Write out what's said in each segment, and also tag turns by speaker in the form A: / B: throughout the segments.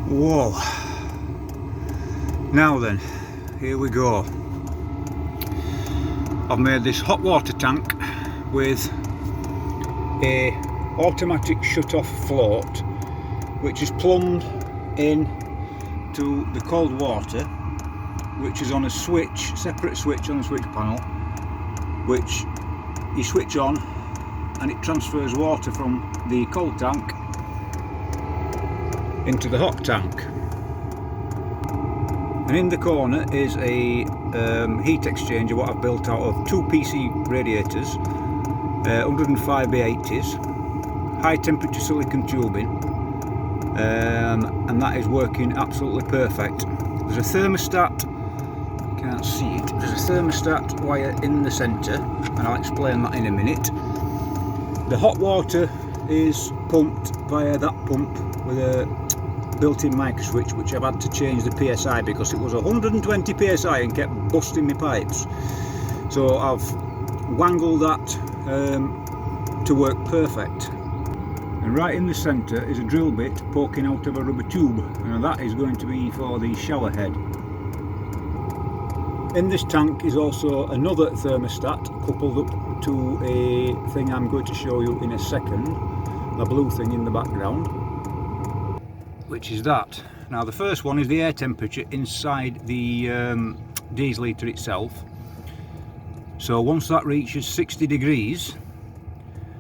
A: Whoa. Now then, here we go. I've made this hot water tank with a automatic shut-off float, which is plumbed in to the cold water, which is on a switch, separate switch on the switch panel, which you switch on and it transfers water from the cold tank into the hot tank. And in the corner is a heat exchanger, what I've built out of two PC radiators, 105B80s, high temperature silicon tubing, and that is working absolutely perfect. There's a thermostat, you can't see it, there's a thermostat wire in the centre, and I'll explain that in a minute. The hot water is pumped via that pump with a built-in micro switch, which I've had to change the PSI because it was 120 PSI and kept busting my pipes. So I've wangled that to work perfect. And right in the centre is a drill bit poking out of a rubber tube, and that is going to be for the shower head. In this tank is also another thermostat coupled up to a thing I'm going to show you in a second, the blue thing in the background, which is that. Now the first one is the air temperature inside the diesel heater itself. So once that reaches 60 degrees,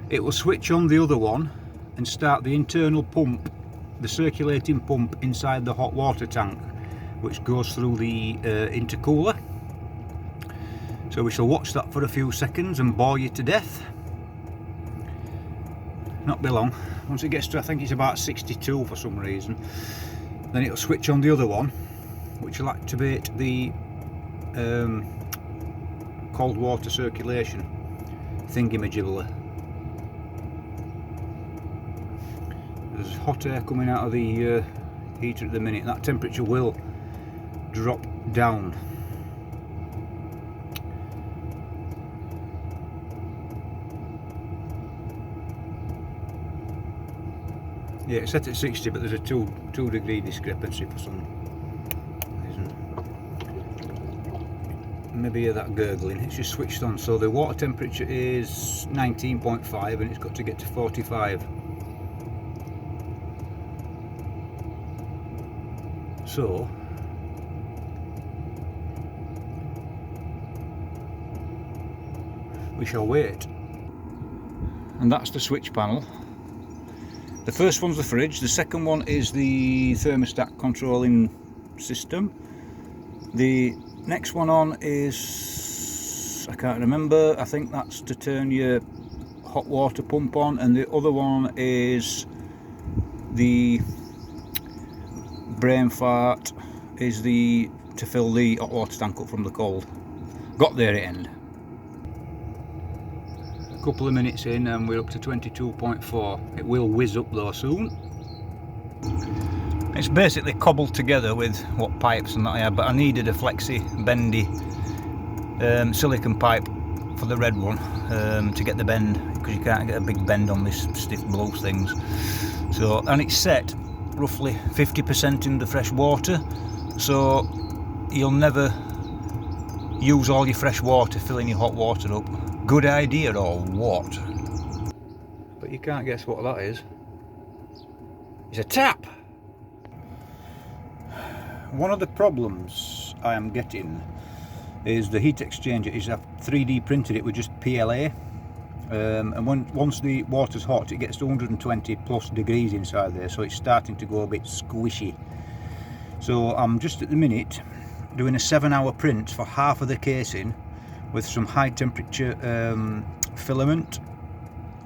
A: it will switch on the other one and start the internal pump, the circulating pump inside the hot water tank, which goes through the intercooler. So we shall watch that for a few seconds and bore you to death. Not be long. Once it gets to, I think it's about 62 for some reason, then it'll switch on the other one, which will activate the cold water circulation thingy-majigger. There's hot air coming out of the heater at the minute. That temperature will drop down. Yeah, it's set at 60, but there's a 2 degree discrepancy for some reason. Maybe hear that gurgling. It's just switched on. So the water temperature is 19.5 and it's got to get to 45. So we shall wait. And that's the switch panel. The first one's the fridge, the second one is the thermostat controlling system. The next one on is, I can't remember, I think that's to turn your hot water pump on, and the other one is the brain fart, is the to fill the hot water tank up from the cold. Got there at end. Couple of minutes in and we're up to 22.4. It will whiz up though soon. It's basically cobbled together with what pipes and that I had, but I needed a flexi bendy silicon pipe for the red one to get the bend, because you can't get a big bend on this stiff blue things. So, and it's set roughly 50% in the fresh water, so you'll never use all your fresh water filling your hot water up. Good idea or what? But you can't guess what that is. It's a tap! One of the problems I am getting is the heat exchanger is I've 3D printed it with just PLA, and once the water's hot it gets to 120 plus degrees inside there, so it's starting to go a bit squishy. So I'm just at the minute doing a 7-hour print for half of the casing with some high temperature filament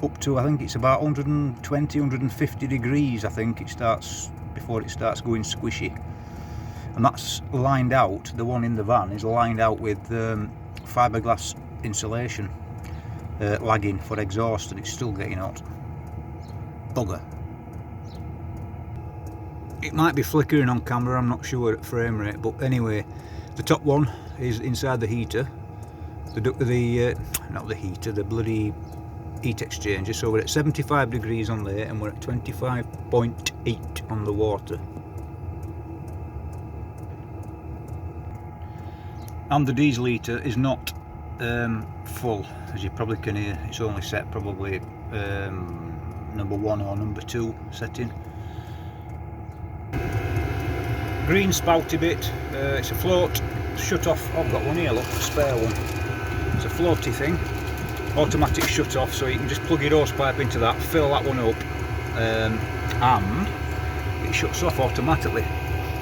A: up to, I think it's about 120, 150 degrees I think it starts, before it starts going squishy. And that's lined out, the one in the van is lined out with fiberglass insulation, lagging for exhaust, and it's still getting hot. Bugger. It might be flickering on camera, I'm not sure at frame rate, but anyway, the top one is inside the heater, not the heater, the bloody heat exchanger. So we're at 75 degrees on there and we're at 25.8 on the water. and the diesel heater is not full, as you probably can hear. It's only set probably number 1 or number 2 setting. Green spouty bit, it's a float shut off. I've got one here, look, a spare one. It's a floaty thing, automatic shut off, so you can just plug your hose pipe into that, fill that one up, and it shuts off automatically.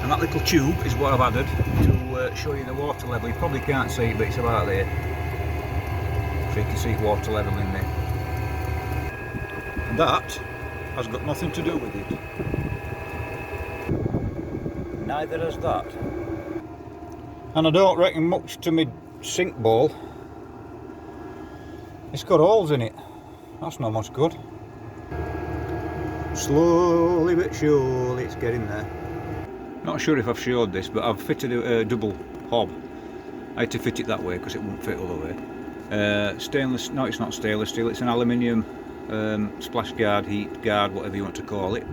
A: And that little tube is what I've added to show you the water level. You probably can't see it, but it's about there, so you can see water level in there. And that has got nothing to do with it. Neither has that. And I don't reckon much to my sink bowl. It's got holes in it. That's not much good. Slowly but surely it's getting there. Not sure if I've showed this, but I've fitted a double hob. I had to fit it that way because it wouldn't fit all the way. Stainless, no, it's not stainless steel, it's an aluminium splash guard, heat guard, whatever you want to call it.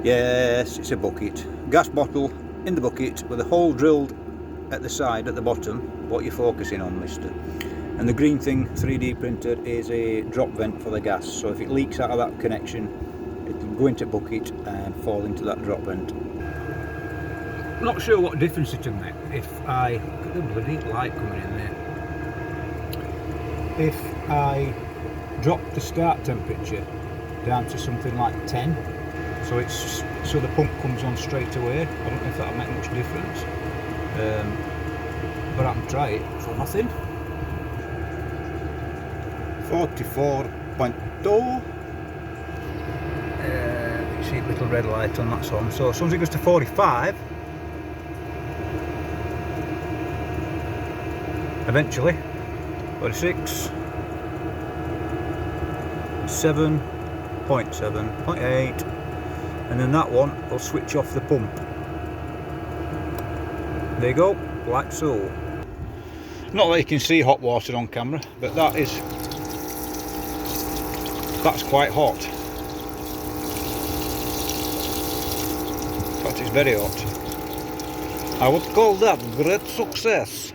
A: Yes, it's a bucket. Gas bottle in the bucket with a hole drilled at the side, at the bottom. What you're focusing on, mister. And the green thing, 3D printed, is a drop vent for the gas. So if it leaks out of that connection, it can go into a bucket and fall into that drop vent. Not sure what difference it will make if I... Look at the bloody light coming in there. If I drop the start temperature down to something like 10, so the pump comes on straight away. I don't know if that'll make much difference, but I can try it for nothing. 44.2. You see a little red light on, that's on. So as soon as it goes to 45, eventually 46, 7.7.8, and then that one will switch off the pump. There you go, like so. Not that you can see hot water on camera, but that's quite hot. In fact, it's very hot. I would call that great success.